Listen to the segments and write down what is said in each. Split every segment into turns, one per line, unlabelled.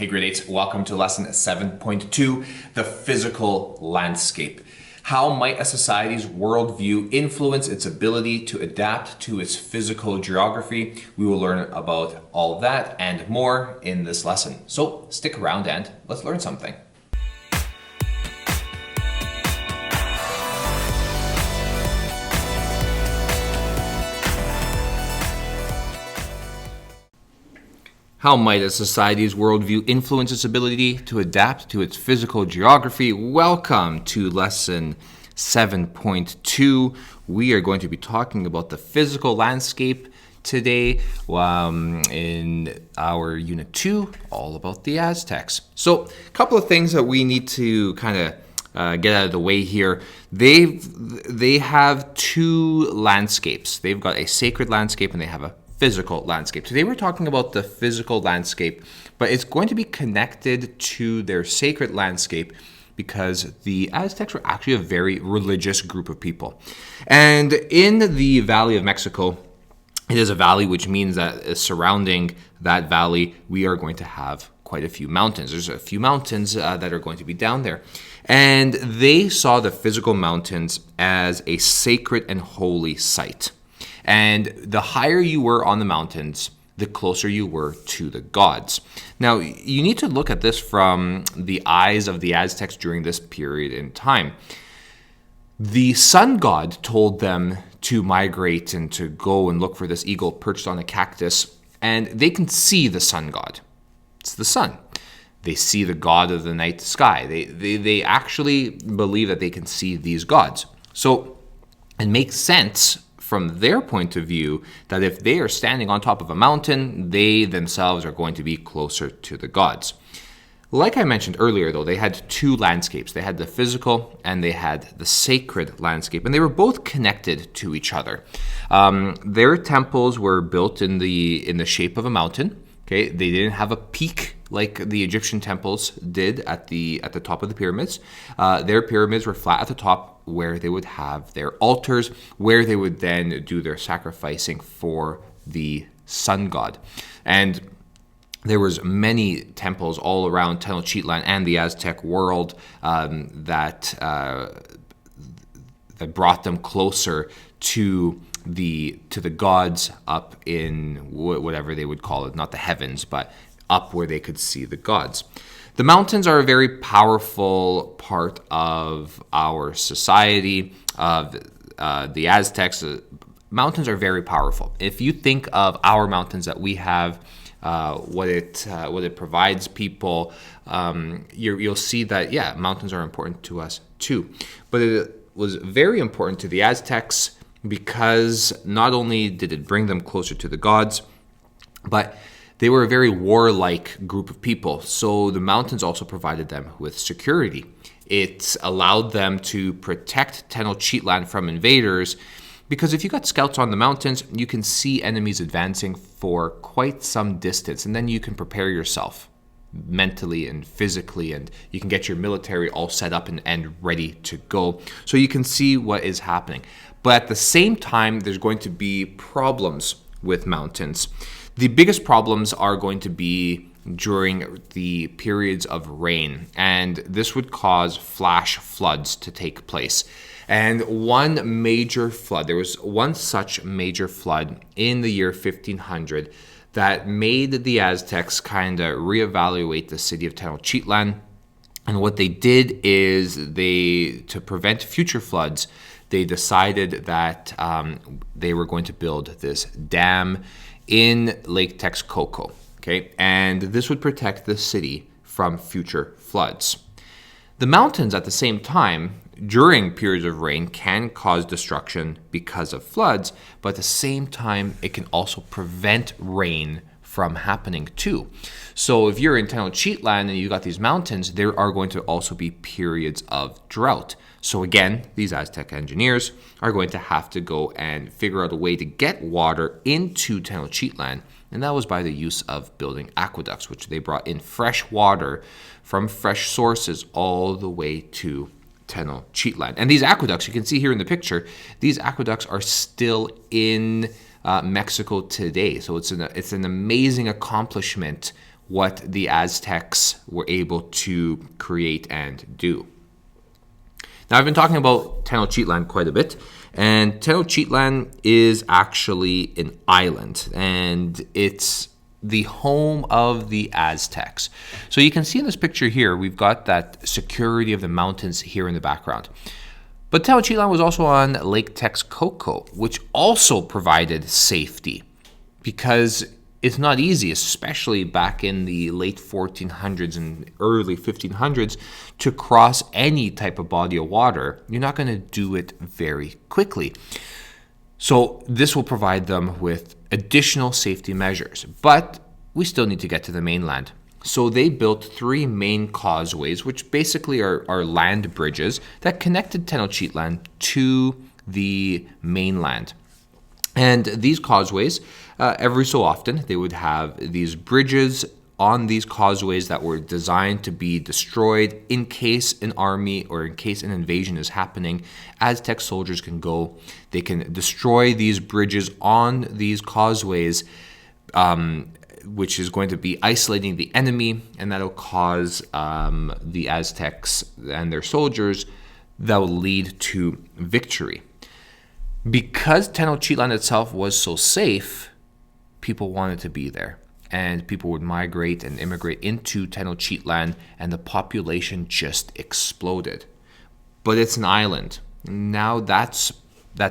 Hey grade 8s, welcome to lesson 7.2, the physical landscape. How might a society's worldview influence its ability to adapt to its physical geography? We will learn about all that and more in this lesson. So stick around and let's learn something. How might a society's worldview influence its ability to adapt to its physical geography? Welcome to lesson 7.2. We are going to be talking about the physical landscape today in our unit 2, all about the Aztecs. So a couple of things that we need to kind of get out of the way here. They have two landscapes. They've got a sacred landscape and they have a physical landscape. Today we're talking about the physical landscape, but it's going to be connected to their sacred landscape because the Aztecs were actually a very religious group of people. And in the Valley of Mexico, it is a valley, which means that surrounding that valley, we are going to have quite a few mountains. There's a few mountains that are going to be down there. And they saw the physical mountains as a sacred and holy site. And the higher you were on the mountains, the closer you were to the gods. Now, you need to look at this from the eyes of the Aztecs during this period in time. The sun god told them to migrate and to go and look for this eagle perched on a cactus, and they can see the sun god. It's the sun. They see the god of the night sky. They actually believe that they can see these gods. So it makes sense from their point of view that if they are standing on top of a mountain, they themselves are going to be closer to the gods. Like I mentioned earlier, though, they had two landscapes. They had the physical and they had the sacred landscape, and they were both connected to each other. Their temples were built in the shape of a mountain. Okay, they didn't have a peak like the Egyptian temples did at the top of the pyramids. Their pyramids were flat at the top, where they would have their altars, where they would then do their sacrificing for the sun god. And there was many temples all around Tenochtitlan and the Aztec world that brought them closer to the gods up in whatever they would call it, not the heavens, but up where they could see the gods. The mountains are a very powerful part of our society. The Aztecs, mountains are very powerful. If you think of our mountains that we have, what it provides people, you'll see that, mountains are important to us too. But it was very important to the Aztecs because not only did it bring them closer to the gods, but they were a very warlike group of people, so the mountains also provided them with security. It allowed them to protect Tenochtitlan from invaders, because if you got scouts on the mountains, you can see enemies advancing for quite some distance, and then you can prepare yourself mentally and physically, and you can get your military all set up and ready to go, so you can see what is happening. But at the same time, there's going to be problems with mountains. The biggest problems are going to be during the periods of rain, and this would cause flash floods to take place. And one major flood, there was one such major flood in the year 1500 that made the Aztecs kind of reevaluate the city of Tenochtitlan. And what they did is to prevent future floods, they decided that they were going to build this dam in Lake Texcoco, okay? And this would protect the city from future floods. The mountains at the same time, during periods of rain, can cause destruction because of floods, but at the same time, it can also prevent rain from happening too. So if you're in Tenochtitlan and you got these mountains, there are going to also be periods of drought. So again, these Aztec engineers are going to have to go and figure out a way to get water into Tenochtitlan, and that was by the use of building aqueducts, which they brought in fresh water from fresh sources all the way to Tenochtitlan. And these aqueducts, you can see here in the picture, these aqueducts are still in Mexico today. So it's an amazing accomplishment what the Aztecs were able to create and do. Now, I've been talking about Tenochtitlan quite a bit, and Tenochtitlan is actually an island, and it's the home of the Aztecs. So you can see in this picture here, we've got that security of the mountains here in the background. But Tenochtitlan was also on Lake Texcoco, which also provided safety, because it's not easy, especially back in the late 1400s and early 1500s, to cross any type of body of water. You're not going to do it very quickly. So this will provide them with additional safety measures, but we still need to get to the mainland. So they built 3 main causeways, which basically are land bridges that connected Tenochtitlan to the mainland. And these causeways, every so often, they would have these bridges on these causeways that were designed to be destroyed in case an army or in case an invasion is happening. Aztec soldiers can go, they can destroy these bridges on these causeways, which is going to be isolating the enemy, and that'll cause the Aztecs and their soldiers, that will lead to victory. Because Tenochtitlan itself was so safe, people wanted to be there. And people would migrate and immigrate into Tenochtitlan, and the population just exploded. But it's an island. Now that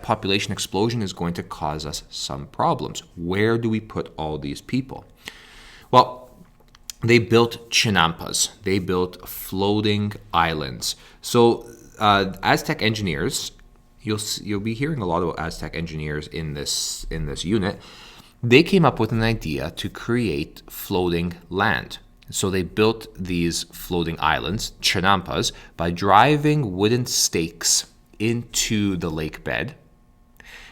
population explosion is going to cause us some problems. Where do we put all these people? Well, they built chinampas. They built floating islands. So Aztec engineers, you'll be hearing a lot about Aztec engineers in this unit. They came up with an idea to create floating land. So they built these floating islands, chinampas, by driving wooden stakes into the lake bed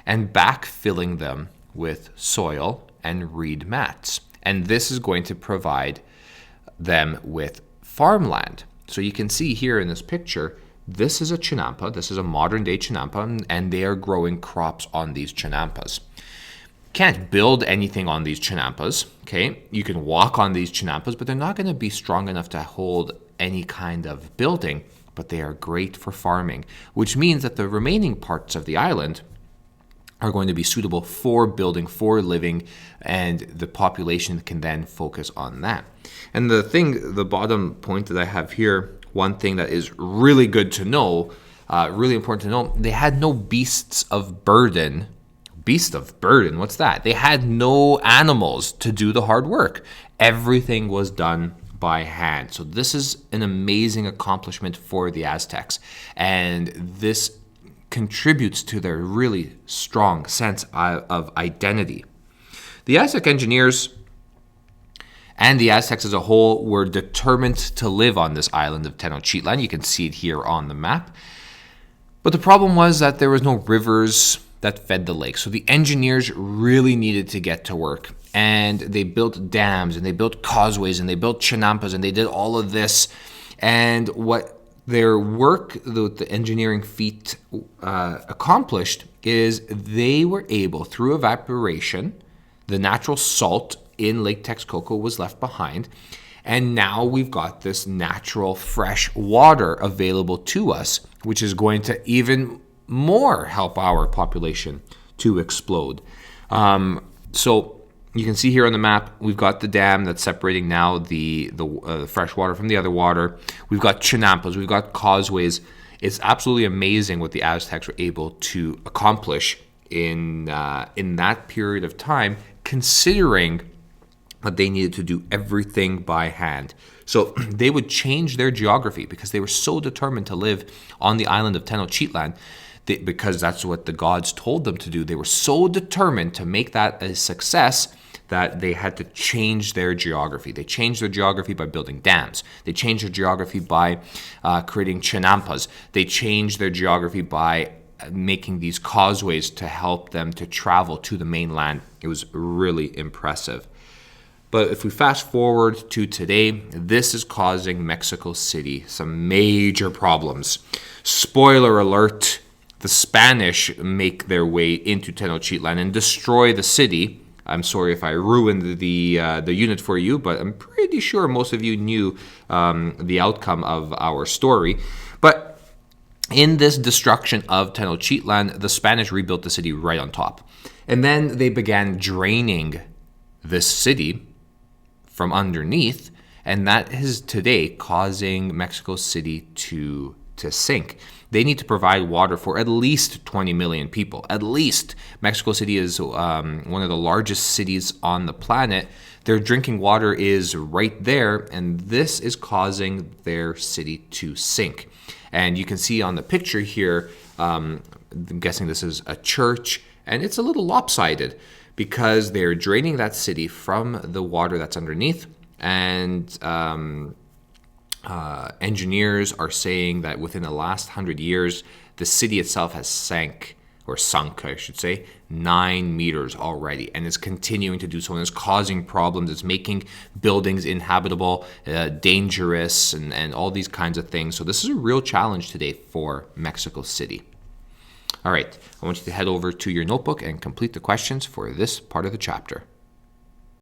and backfilling them with soil and reed mats. And this is going to provide them with farmland. So you can see here in this picture, this is a chinampa. This is a modern day chinampa, and they are growing crops on these chinampas. Can't build anything on these chinampas, okay? You can walk on these chinampas, but they're not going to be strong enough to hold any kind of building, but they are great for farming, which means that the remaining parts of the island are going to be suitable for building, for living, and the population can then focus on that. And the bottom point that I have here, one thing that is really good to know, really important to know, they had no beasts of burden. Beast of burden, what's that? They had no animals to do the hard work. Everything was done by hand. So this is an amazing accomplishment for the Aztecs. And this contributes to their really strong sense of identity. The Aztec engineers and the Aztecs as a whole were determined to live on this island of Tenochtitlan. You can see it here on the map. But the problem was that there was no rivers that fed the lake. So the engineers really needed to get to work. And they built dams, and they built causeways, and they built chinampas, and they did all of this. And what their work, the engineering feat accomplished, is they were able, through evaporation, the natural salt in Lake Texcoco was left behind. And now we've got this natural fresh water available to us, which is going to even more help our population to explode. So you can see here on the map, we've got the dam that's separating now the fresh water from the other water. We've got chinampas, we've got causeways. It's absolutely amazing what the Aztecs were able to accomplish in that period of time, considering that they needed to do everything by hand. So they would change their geography because they were so determined to live on the island of Tenochtitlan, because that's what the gods told them to do. They were so determined to make that a success that they had to change their geography. They changed their geography by building dams. They changed their geography by creating chinampas. They changed their geography by making these causeways to help them to travel to the mainland. It was really impressive. But if we fast forward to today, this is causing Mexico City some major problems. Spoiler alert, the Spanish make their way into Tenochtitlan and destroy the city I'm sorry if I ruined the unit for you, but I'm pretty sure most of you knew the outcome of our story. But in this destruction of Tenochtitlan, the Spanish rebuilt the city right on top. And then they began draining this city from underneath, and that is today causing Mexico City to sink. They need to provide water for at least 20 million people. At least. Mexico City is one of the largest cities on the planet. Their drinking water is right there, and this is causing their city to sink. And you can see on the picture here, I'm guessing this is a church, and it's a little lopsided because they're draining that city from the water that's underneath. And engineers are saying that within the last 100 years, the city itself has sunk, I should say, 9 meters already, and it's continuing to do so, and it's causing problems. It's making buildings inhabitable, dangerous, and all these kinds of things. So this is a real challenge today for Mexico City. All right, I want you to head over to your notebook and complete the questions for this part of the chapter.